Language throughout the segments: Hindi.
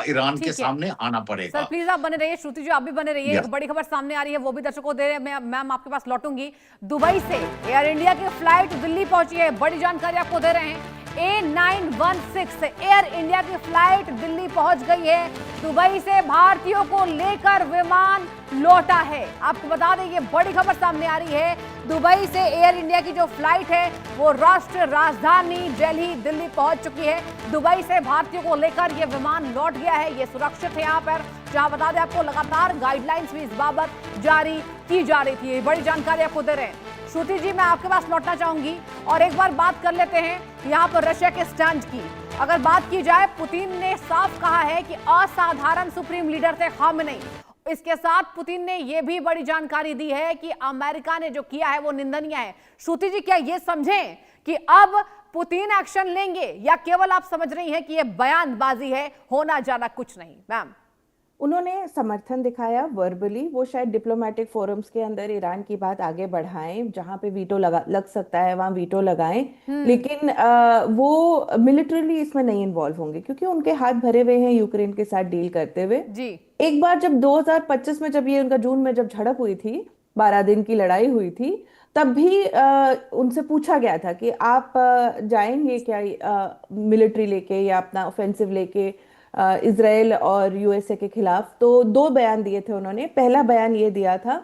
ईरान के ठीक है सामने आना सर, पड़ेगा। प्लीज आप बने रहिए, श्रुति जी आप भी बने रहिए। एक यस। बड़ी खबर सामने आ रही है, वो भी दर्शकों को दे रहे हैं। मैं मैम आपके पास लौटूंगी। दुबई से एयर इंडिया की फ्लाइट दिल्ली पहुंची है, बड़ी जानकारी आपको दे रहे हैं। A916 एयर इंडिया की फ्लाइट दिल्ली पहुंच गई है। दुबई से भारतीयों को लेकर विमान लौटा है। आपको बता दें ये बड़ी खबर सामने आ रही है। दुबई से एयर इंडिया की जो फ्लाइट है वो राष्ट्रीय राजधानी दिल्ली दिल्ली पहुंच चुकी है। दुबई से भारतीयों को लेकर ये विमान लौट गया है, ये सुरक्षित है यहाँ पर। जहां बता दें आपको लगातार गाइडलाइंस भी इस बाबत जारी की जा रही थी। बड़ी जानकारी आपको दे रहे हैं। श्रुति जी मैं आपके पास लौटना चाहूंगी और एक बार बात कर लेते हैं यहाँ पर रशिया के स्टैंड की। अगर बात की जाए, पुतिन ने साफ कहा है कि असाधारण सुप्रीम लीडर थे खामेनेई। इसके साथ पुतिन ने यह भी बड़ी जानकारी दी है कि अमेरिका ने जो किया है वो निंदनीय है। श्रुति जी क्या ये समझें कि अब पुतिन एक्शन लेंगे या केवल आप समझ रही हैं कि यह बयानबाजी है, होना जाना कुछ नहीं? मैम उन्होंने समर्थन दिखाया वर्बली, वो शायद डिप्लोमेटिक फोरम्स के अंदर ईरान की बात आगे बढ़ाएं, जहां पे वीटो लग सकता है वहां वीटो लगाएं। लेकिन वो मिलिटरीली इसमें नहीं इन्वॉल्व होंगे क्योंकि उनके हाथ भरे हुए हैं यूक्रेन के साथ डील करते हुए। जी एक बार जब 2025 में जब ये उनका जून में जब झड़प हुई थी, 12 दिन की लड़ाई हुई थी, तब भी उनसे पूछा गया था कि आप जाएंगे क्या मिलिट्री लेके या अपना ऑफेंसिव लेके इजराइल और यूएसए के खिलाफ। तो दो बयान दिए थे उन्होंने। पहला बयान ये दिया था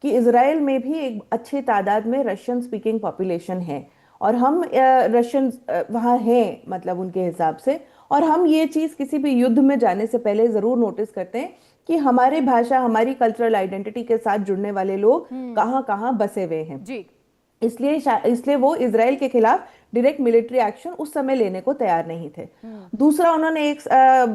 कि इजराइल में भी एक अच्छी तादाद में रशियन स्पीकिंग पॉपुलेशन है और हम रशियन वहाँ हैं, मतलब उनके हिसाब से। और हम ये चीज़ किसी भी युद्ध में जाने से पहले ज़रूर नोटिस करते हैं कि हमारी भाषा, हमारी कल्चरल आइडेंटिटी के साथ जुड़ने वाले लोग कहाँ कहाँ बसे हुए हैं। जी इसलिए वो इसराइल के खिलाफ डायरेक्ट मिलिट्री एक्शन उस समय लेने को तैयार नहीं थे। दूसरा, उन्होंने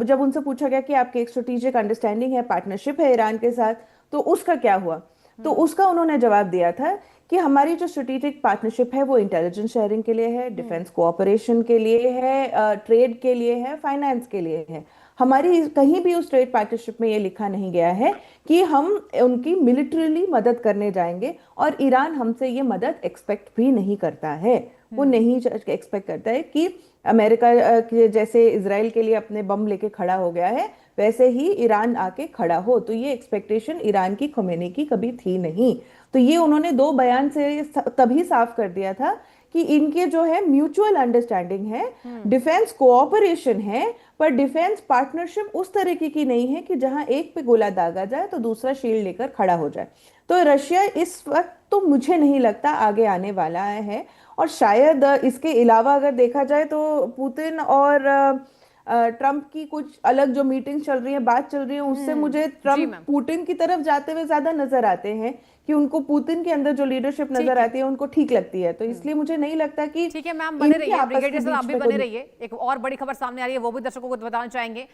जब उनसे पूछा गया कि आपकी एक स्ट्रेटेजिक अंडरस्टैंडिंग है, पार्टनरशिप है ईरान के साथ, तो उसका क्या हुआ? तो उसका उन्होंने जवाब दिया था कि हमारी जो स्ट्रेटेजिक पार्टनरशिप है वो इंटेलिजेंस शेयरिंग के लिए है, डिफेंस कोऑपरेशन के लिए है, ट्रेड के लिए है, फाइनेंस के लिए है। हमारी कहीं भी उस ट्रेड पार्टनरशिप में ये लिखा नहीं गया है कि हम उनकी मिलिट्रीली मदद करने जाएंगे, और ईरान हमसे ये मदद एक्सपेक्ट भी नहीं करता है। वो नहीं एक्सपेक्ट करता है कि अमेरिका के जैसे इसराइल के लिए अपने बम लेके खड़ा हो गया है वैसे ही ईरान आके खड़ा हो। तो ये एक्सपेक्टेशन ईरान की खोमेनी की कभी थी नहीं। तो ये उन्होंने दो बयान से तभी साफ कर दिया था कि इनके जो है म्यूचुअल अंडरस्टैंडिंग है, डिफेंस कोऑपरेशन है, पर डिफेंस पार्टनरशिप उस तरीके की नहीं है कि जहां एक पे गोला दागा जाए तो दूसरा शील्ड लेकर खड़ा हो जाए। तो रशिया इस वक्त तो मुझे नहीं लगता आगे आने वाला है। और शायद इसके अलावा अगर देखा जाए तो पुतिन और ट्रंप की कुछ अलग जो मीटिंग चल रही है, बात चल रही है, उससे मुझे जी ट्रंप मैम पुतिन की तरफ जाते हुए ज्यादा नजर आते हैं कि उनको पुतिन के अंदर जो लीडरशिप नजर आती है उनको ठीक लगती है। तो इसलिए मुझे नहीं लगता कि ठीक है मैम, बने इनके रहिए। आपस के ब्रिगेडियर साहब आप बीच भी में बने कोई रहिए। एक और बड़ी खबर सामने आ रही है, वो भी दर्शकों को बताना चाहेंगे।